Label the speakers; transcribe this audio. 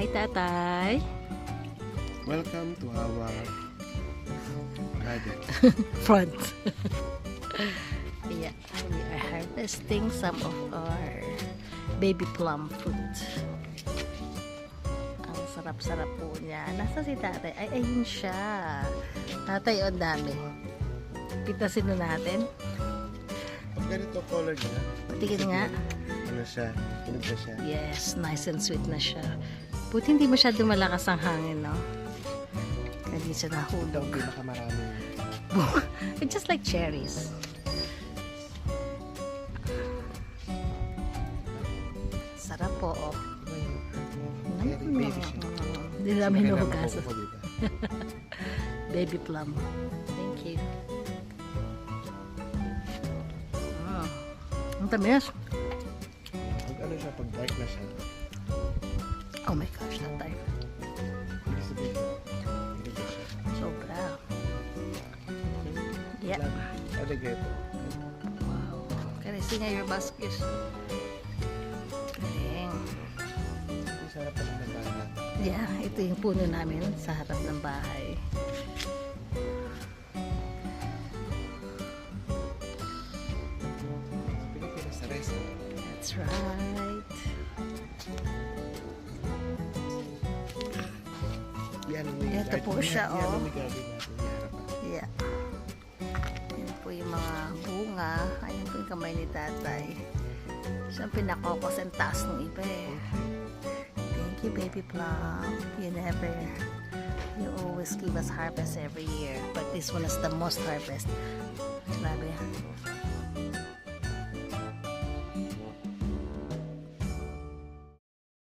Speaker 1: Hi, Tatay.
Speaker 2: Welcome to our garden.
Speaker 1: Front. Yeah, we are harvesting some of our baby plum fruit. Ang sarap-sarap po niya. Nasa si Tatay? Ay, ayun siya. Tatay, ang dami. Pitasin na natin.
Speaker 2: Pag ganito color niya,
Speaker 1: Tingin nga.
Speaker 2: ano siya, hinog na siya.
Speaker 1: Yes, nice and sweet na siya. Buti hindi masyado malakas ang hangin, no? Hindi siya
Speaker 2: Ito ang
Speaker 1: nahulog.
Speaker 2: pinakamarami.
Speaker 1: It's just like cherries. Sarap po, oh.
Speaker 2: Very baby siya.
Speaker 1: Hindi namin hinuhugas.
Speaker 2: Kailangan ko, diba?
Speaker 1: Baby plum. Thank you. Ang tamis.
Speaker 2: Pag ano siya, pag dark na siya,
Speaker 1: Oh my gosh, tatay.
Speaker 2: ibig sabihin, hinog na siya.
Speaker 1: Sobra. Yeah.
Speaker 2: Alagay ito.
Speaker 1: Wow. Can I see nga your basket? Galing.
Speaker 2: Ang sarap pa ng bata.
Speaker 1: Yeah, ito yung puno namin sa harap ng bahay.
Speaker 2: Pilipinas sa resa.
Speaker 1: That's right.
Speaker 2: Yan ang may
Speaker 1: Ito po siya,
Speaker 2: Yan
Speaker 1: oh.
Speaker 2: ang may garden natin. May harapan.
Speaker 1: Yeah. Yan po yung mga bunga. Ayun po yung kamay ni tatay. Siya ang pinakokos and taas ng iba eh. Thank you, baby plum. You always give us harvest every year. But this one is the most harvest. Grabe.